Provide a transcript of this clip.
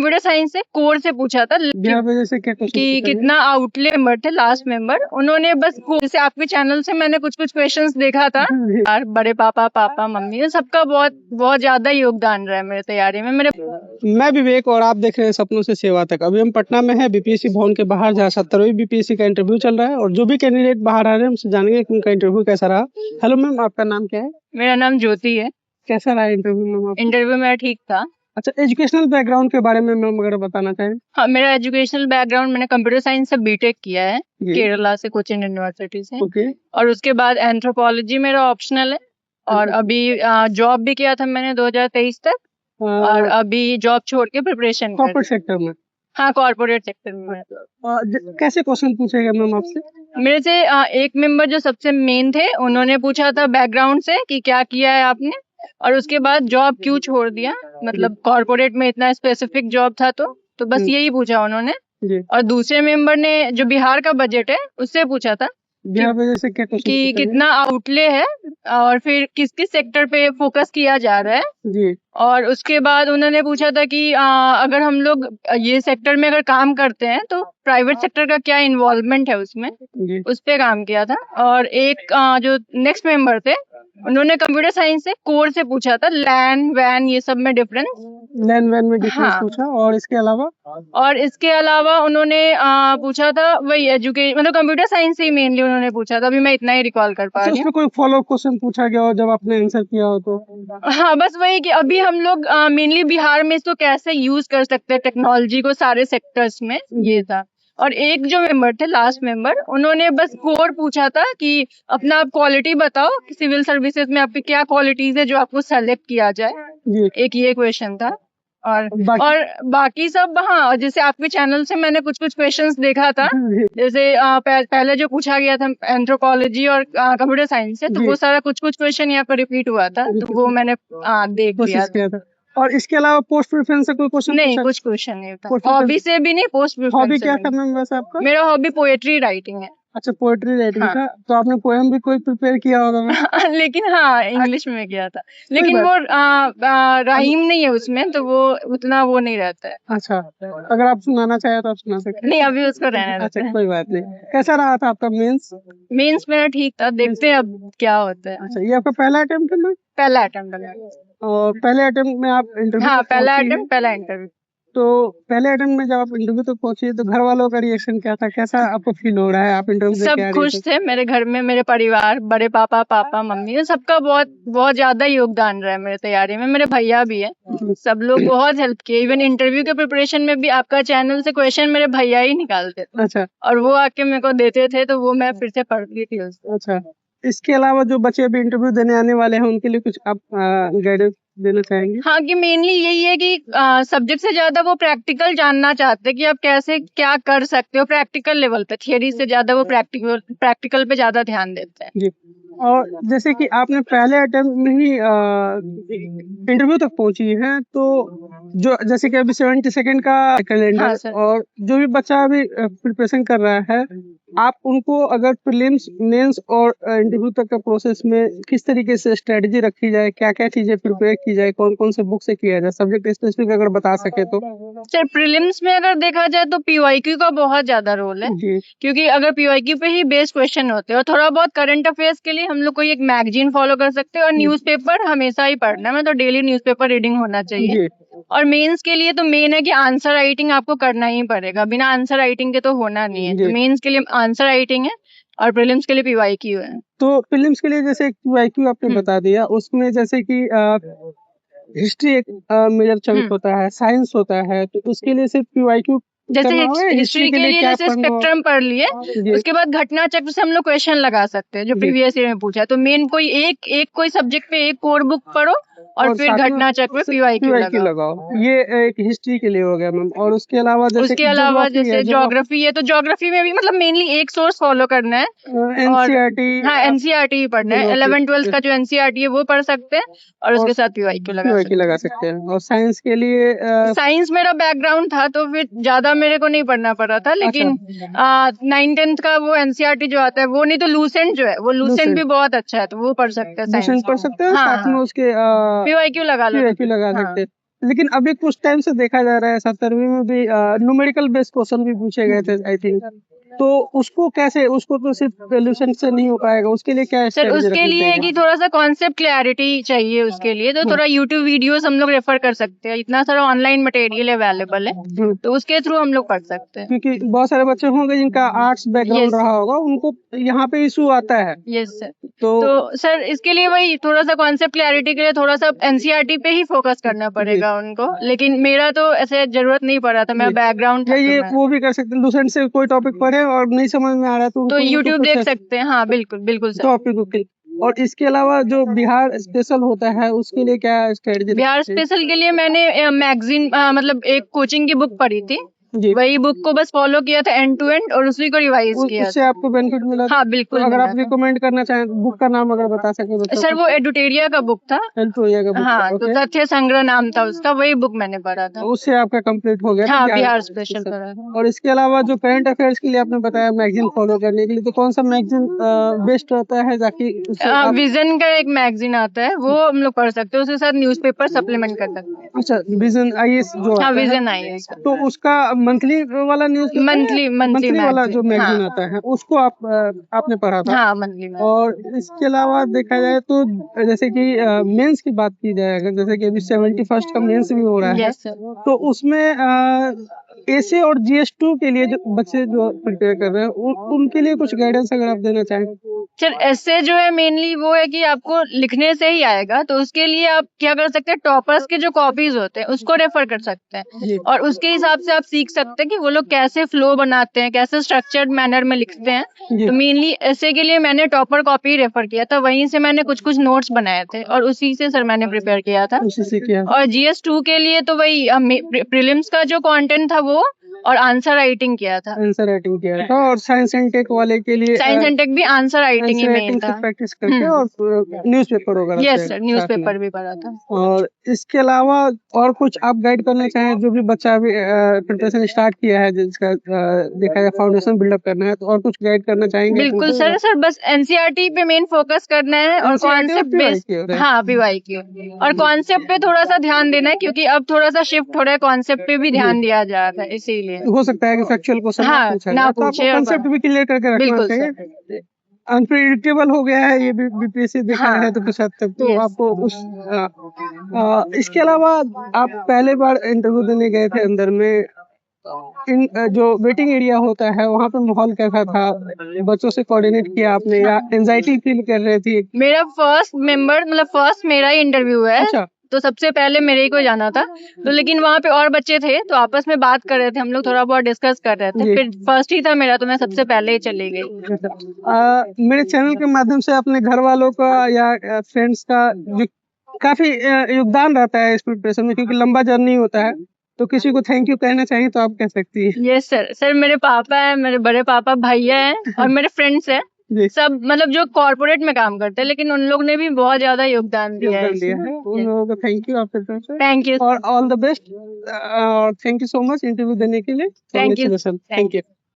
Computer science से core से पूछा था यहाँ पे जैसे क्या क्वेश्चन कि कितना आउटले मेंबर थे लास्ट मेंबर। उन्होंने बस जैसे आपके चैनल से मैंने कुछ कुछ क्वेश्चंस देखा था और बड़े पापा पापा मम्मी सबका बहुत बहुत ज्यादा योगदान रहा है मेरे तैयारी में। मैं विवेक और आप देख रहे हैं सपनों से सेवा तक। अभी हम पटना में हैं बीपीएससी भवन के बाहर, जहाँ 70वीं बीपीएससी का इंटरव्यू चल रहा है और जो भी कैंडिडेट बाहर आ रहे हैं उनसे जानेंगे कि उनका इंटरव्यू कैसा रहा। हेलो मैम, आपका नाम क्या है? मेरा नाम ज्योति है। कैसा रहा इंटरव्यू मैम? इंटरव्यू मेरा ठीक था। अच्छा, एजुकेशनल बैकग्राउंड के बारे में मैम अगर बताना चाहें। हाँ, मेरा एजुकेशनल बैकग्राउंड, मैंने कंप्यूटर साइंस से बीटेक किया है केरला से, कोचिन यूनिवर्सिटी से। ओके। और उसके बाद एंथ्रोपोलॉजी मेरा ऑप्शनल है और अभी जॉब भी किया था मैंने 2023 तक और अभी जॉब छोड़ के प्रिपरेशन कॉर्पोरेट सेक्टर में। हाँ, कॉर्पोरेट सेक्टर में। कैसे क्वेश्चन पूछेगा मैम आपसे? मेरे से एक मेंबर जो सबसे मेन थे उन्होंने पूछा था बैकग्राउंड से कि क्या किया है आपने और उसके बाद जॉब क्यों छोड़ दिया, मतलब कॉर्पोरेट में इतना स्पेसिफिक जॉब था तो बस यही पूछा उन्होंने। और दूसरे मेंबर ने जो बिहार का बजट है उससे पूछा था जैसे क्या कि कितना आउटले है और फिर किस किस सेक्टर पे फोकस किया जा रहा है जी। और उसके बाद उन्होंने पूछा था कि अगर हम लोग ये सेक्टर में अगर काम करते हैं तो प्राइवेट सेक्टर का क्या इन्वॉल्वमेंट है उसमें, उस पे काम किया था। और एक जो नेक्स्ट मेंबर थे उन्होंने कंप्यूटर साइंस से कोर से पूछा था लैन वैन ये सब में डिफरेंस, लैन वैन में डिफरेंस पूछा। और इसके अलावा उन्होंने पूछा था वही एजुकेशन, मतलब कंप्यूटर साइंस से ही मेनली उन्होंने पूछा था। अभी मैं इतना ही रिकॉल कर पा रही हूँ। कोई फॉलो क्वेश्चन पूछा गया हो जब आपने आंसर किया हो तो? हाँ, बस वही कि अभी हम लोग मेनली बिहार में इसको कैसे यूज कर सकते हैं टेक्नोलॉजी को सारे सेक्टर्स में, ये था। और एक जो मेंबर थे लास्ट मेंबर, उन्होंने बस कोर पूछा था कि अपना आप क्वालिटी बताओ कि सिविल सर्विसेज में आपकी क्या क्वालिटीज है जो आपको सेलेक्ट किया जाए, एक ये क्वेश्चन था। और बाकी सब हाँ, जैसे आपके चैनल से मैंने कुछ कुछ क्वेश्चंस देखा था, जैसे पहले जो पूछा गया था एंथ्रोपोलॉजी और कंप्यूटर साइंस से, तो वो सारा कुछ कुछ क्वेश्चन यहाँ पर रिपीट हुआ था, तो वो मैंने देख लिया था। और इसके अलावा पोस्ट प्रेफरेंस से कोई क्वेश्चन नहीं, कुछ क्वेश्चन नहीं था। हॉबी से भी नहीं, पोस्ट प्रेफरेंस। हॉबी क्या था मैम वैसे आपका? मेरा हॉबी पोएट्री राइटिंग है। अच्छा, पोएट्री राइटिंग था। तो आपने पोएम भी कोई प्रिपेयर किया होगा? लेकिन हाँ, इंग्लिश में किया था, लेकिन वो राइम नहीं है उसमें, तो वो उतना वो नहीं रहता है। अच्छा, अगर आप सुनाना चाहे तो आप सुना सकते हैं। नहीं, अभी उसको रहने देते हैं। अच्छा, कोई बात नहीं। कैसा रहा था आपका मेंस? मेंस मेरा ठीक था, देखते हैं अब क्या होता है। अच्छा, ये आपका पहला अटेम्प्ट है? पहला अटेम्प्ट है। और पहले अटेम्प्ट में आप इंटरव्यू? हाँ, पहला अटेम्प्ट, पहला इंटरव्यू। तो पहले अटेम्प्ट में जब आप इंटरव्यू तक पहुंचे तो घर वालों का रिएक्शन क्या था? कैसा आपको फील हो रहा है? आप इंटरव्यू सब खुश थे मेरे घर में, मेरे परिवार, बड़े पापा पापा मम्मी सबका बहुत बहुत ज्यादा योगदान रहा है मेरे तैयारी में। मेरे भैया भी है, सब लोग बहुत हेल्प किए। इवन इंटरव्यू के प्रिपरेशन में भी आपका चैनल से क्वेश्चन मेरे भैया ही निकालते थे। अच्छा। और वो आके मेरे को देते थे तो वो मैं फिर से पढ़ती थी उसको। अच्छा, इसके अलावा जो बच्चे अभी इंटरव्यू देने आने वाले हैं उनके लिए कुछ आप गाइडेंस देना चाहेंगे? हाँ, कि मेनली यही है कि सब्जेक्ट से ज्यादा वो प्रैक्टिकल जानना चाहते हैं कि आप कैसे क्या कर सकते हो प्रैक्टिकल लेवल पे। थियरी से ज्यादा वो प्रैक्टिकल पे ज्यादा ध्यान देते हैं। जी। और जैसे कि आपने पहले अटेम्प्ट में ही इंटरव्यू तक पहुंची है, तो जो जैसे कि अभी 72nd का कैलेंडर, और जो भी बच्चा अभी प्रिपरेशन कर रहा है, आप उनको अगर प्रीलिम्स, मेंस और इंटरव्यू तक का प्रोसेस में किस तरीके से स्ट्रेटजी रखी जाए, क्या क्या चीजें प्रिपेयर की जाए, कौन कौन से बुक से किया जाए, सब्जेक्ट स्पेसिफिक अगर बता सके तो? सर, प्रीलिम्स में अगर देखा जाए तो पीवाईक्यू का बहुत ज्यादा रोल है, क्योंकि अगर पीवाईक्यू पे ही बेस्ड क्वेश्चन होते हैं और थोड़ा बहुत करंट अफेयर्स के लिए हम लोग कोई एक मैगजीन फॉलो कर सकते हैं और न्यूज़पेपर हमेशा ही पढ़ना है, मतलब डेली न्यूज़पेपर रीडिंग होना चाहिए। और मेंस के लिए तो मेन है कि आंसर राइटिंग आपको करना ही पड़ेगा, बिना आंसर राइटिंग के तो होना नहीं है। तो मेंस के लिए आंसर राइटिंग है और प्रीलिम्स के लिए पीवाईक्यू है। तो प्रीलिम्स के लिए जैसे पीवाईक्यू आपने बता दिया, उसमें जैसे कि हिस्ट्री एक मेजर चंक होता है, साइंस होता है, तो उसके लिए सिर्फ पीवाईक्यू जैसे हिस्ट्री के लिए जैसे स्पेक्ट्रम पढ़ लिए, उसके बाद घटना चक्र से हम लोग क्वेश्चन लगा सकते हैं जो प्रीवियस ईयर में पूछा है। तो मेन कोई एक कोई सब्जेक्ट पे एक कोर बुक पढ़ो और फिर घटना चक्र पे पीवाईक्यू लगाओ। ये एक हिस्ट्री के लिए हो गया मैम। और उसके अलावा जैसे ज्योग्राफी है, तो ज्योग्राफी में भी मतलब मेनली एक सोर्स फॉलो करना है। एनसीईआरटी, हाँ, एनसीईआरटी ही पढ़ना है। 11th-12th का जो एनसीईआरटी है वो पढ़ सकते हैं और उसके साथ पीवाईक्यू लगा सकते हैं। और साइंस के लिए साइंस मेरा बैकग्राउंड था तो फिर ज्यादा मेरे को नहीं पढ़ना पड़ा था, लेकिन 9th-10th का वो एनसीईआरटी जो आता है वो, नहीं तो लूसेंट जो है, वो लूसेंट भी बहुत अच्छा है, तो वो पढ़ सकते हैं। पढ़ सकते हैं, साथ में उसके पीवाईक्यू लगा सकते हैं। लेकिन अभी कुछ टाइम से देखा जा रहा है 17वीं में भी न्यूमेरिकल बेस्ड क्वेश्चन भी पूछे गए थे आई थिंक, तो उसको कैसे, उसको तो सिर्फ सॉल्यूशन से नहीं हो पाएगा, उसके लिए क्या सर स्ट्रेटजी उसके रखनी लिए है चाहिए? कि थोड़ा सा कॉन्सेप्ट क्लैरिटी चाहिए उसके लिए, तो थोड़ा यूट्यूब वीडियोस हम लोग रेफर कर सकते हैं, इतना सारा ऑनलाइन मटेरियल अवेलेबल है, तो उसके थ्रू हम लोग पढ़ सकते हैं। क्योंकि बहुत सारे बच्चे होंगे जिनका आर्ट्स बैकग्राउंड Yes. रहा होगा, उनको यहाँ पे इशू आता है, यस सर। तो तो सर इसके लिए वही थोड़ा सा कॉन्सेप्ट क्लैरिटी के लिए थोड़ा सा एनसीईआरटी पे ही फोकस करना पड़ेगा उनको, लेकिन मेरा तो ऐसे जरूरत नहीं पड़ा था, मेरा जी। बैकग्राउंड था या तो ये मैं वो भी कर सकते हैं, दूसरे से कोई टॉपिक पढ़े और नहीं समझ में आ रहा है तो तो उनको यूट्यूब देख सकते हैं। हाँ बिल्कुल बिल्कुल सर। टॉपिक। और इसके अलावा जो बिहार स्पेशल होता है उसके लिए क्या स्ट्रेटजी? बिहार स्पेशल के लिए मैंने मैगजीन मतलब एक कोचिंग की बुक पढ़ी थी, जी, वही बुक को बस फॉलो किया था एंड टू एंड, और उसी को रिवाइज किया उससे था। आपको बेनिफिट मिला? हाँ तो बिल्कुल अगर मिला आप था। रिकमेंड करना चाहें, बुक का नाम अगर बता सकें बच्चों सर को। वो एडुटेरिया का बुक था। हेल्प होइएगा बुक हाँ का, तो ओके। तथ्य संग्रह नाम था उसका, वही बुक मैंने पढ़ा था। उससे आपका कंप्लीट हो गया था हाँ बिहार बिहार स्पेशल। स्पेशल पढ़ा था। और इसके अलावा जो करंट अफेयर्स के लिए आपने बताया मैगजीन फॉलो करने के लिए, तो कौन सा मैगजीन बेस्ट रहता है ताकि उससे आप... विजन का एक मैगजीन आता है, वो हम लोग पढ़ सकते हैं, उसके साथ न्यूज़पेपर सप्लीमेंट कर सकते हैं। अच्छा, विजन आईएएस जो हाँ आता है, विजन आईएएस का तो उसका मंथली वाला न्यूज़ मंथली वाला जो मैगजीन। मैगजीन हाँ आता है उसको आपने पढ़ा था? हाँ मंथली मैगजीन। और इसके अलावा देखा जाए तो जैसे कि मेंस की बात की जाए, अगर जैसे कि अभी 71st का मेंस भी हो रहा है, यस सर। तो उसमें एसे और जीएस2 के लिए जो बच्चे जो प्रिपेयर कर रहे हैं उनके लिए कुछ गाइडेंस अगर आप देना चाहें। सर ऐसे जो है मेनली वो है कि आपको लिखने से ही आएगा, तो उसके लिए आप क्या कर सकते हैं, टॉपर्स के जो कॉपीज होते हैं उसको रेफर कर सकते जी। हैं, और उसके हिसाब से आप सीख सकते हैं कि वो लोग कैसे फ्लो बनाते हैं, कैसे स्ट्रक्चर्ड मैनर में लिखते हैं। जी। तो मेनली ऐसे के लिए मैंने टॉपर कॉपी रेफर किया था, वहीं से मैंने कुछ कुछ नोट्स बनाए थे और उसी से सर मैंने प्रिपेयर किया था। उसी से किया। और जीएस2 के लिए तो वही प्रीलिम्स का जो कंटेंट था वो, और आंसर राइटिंग किया था। आंसर राइटिंग किया था। और साइंस एंड टेक वाले के लिए साइंस एंड टेक भी आंसर राइटिंग ही मेन था। प्रैक्टिस करके और न्यूज़पेपर वगैरह यस से सर, साथ में। न्यूज़पेपर भी पढ़ा था। और इसके अलावा और कुछ आप गाइड करना चाहें, जो भी बच्चा अभी प्रिपरेशन स्टार्ट किया है, जिसका देखा जाए फाउंडेशन बिल्डअप करना है, तो और कुछ गाइड करना चाहेंगे? बिल्कुल सर। सर बस एनसीईआरटी पे मेन फोकस करना है, और NCERT और कॉन्सेप्ट PY बेस्ड, की हो रहा है। हाँ पीवाई की, और कॉन्सेप्ट पे थोड़ा सा ध्यान देना है, क्योंकि अब थोड़ा सा शिफ्ट हो रहा है, कॉन्सेप्ट पे भी ध्यान दिया जा रहा है, इसीलिए। हो सकता है कि फैक्चुअल क्वेश्चन हाँ, पूछा ना जाए, तो पूछे आपको और कंसेप्ट भी क्लियर करके रखना बिल्कुल चाहिए। सर। अनप्रिडिक्टेबल हो गया है ये भी, बीपीएससी देखा हाँ। है तो कुछ हद तक, तो Yes. आपको उस इसके अलावा आप पहले बार इंटरव्यू देने गए थे अंदर में, जो वेटिंग एरिया होता है वहाँ पे माहौल कैसा था? बच्चों से कोऑर्डिनेट किया आपने या एंजाइटी फील कर रही थी? मेरा फर्स्ट मेरा ही इंटरव्यू है। अच्छा। तो सबसे पहले मेरे ही को जाना था, तो लेकिन वहाँ पे और बच्चे थे तो आपस में बात कर रहे थे, हम लोग थोड़ा बहुत डिस्कस कर रहे थे, जी। फिर फर्स्ट ही था मेरा तो मैं सबसे पहले ही चली गई। मेरे चैनल के माध्यम से अपने घर वालों का या फ्रेंड्स का जो काफी योगदान रहता है इस प्रिपरेशन में, क्योंकि लंबा जर्नी होता है, तो किसी को थैंक यू कहना चाहिए तो आप कह सकती है। Yes sir. सर मेरे पापा है, मेरे बड़े पापा, भैया हैं, और मेरे फ्रेंड्स हैं, जी। सब मतलब जो कॉर्पोरेट में काम करते हैं, लेकिन उन लोग ने भी बहुत ज्यादा योगदान दिया है। उन लोगों को थैंक यू आपके तरफ से, थैंक यू। और ऑल द बेस्ट, और thank you so much interview देने के लिए। Thank you. Thank you.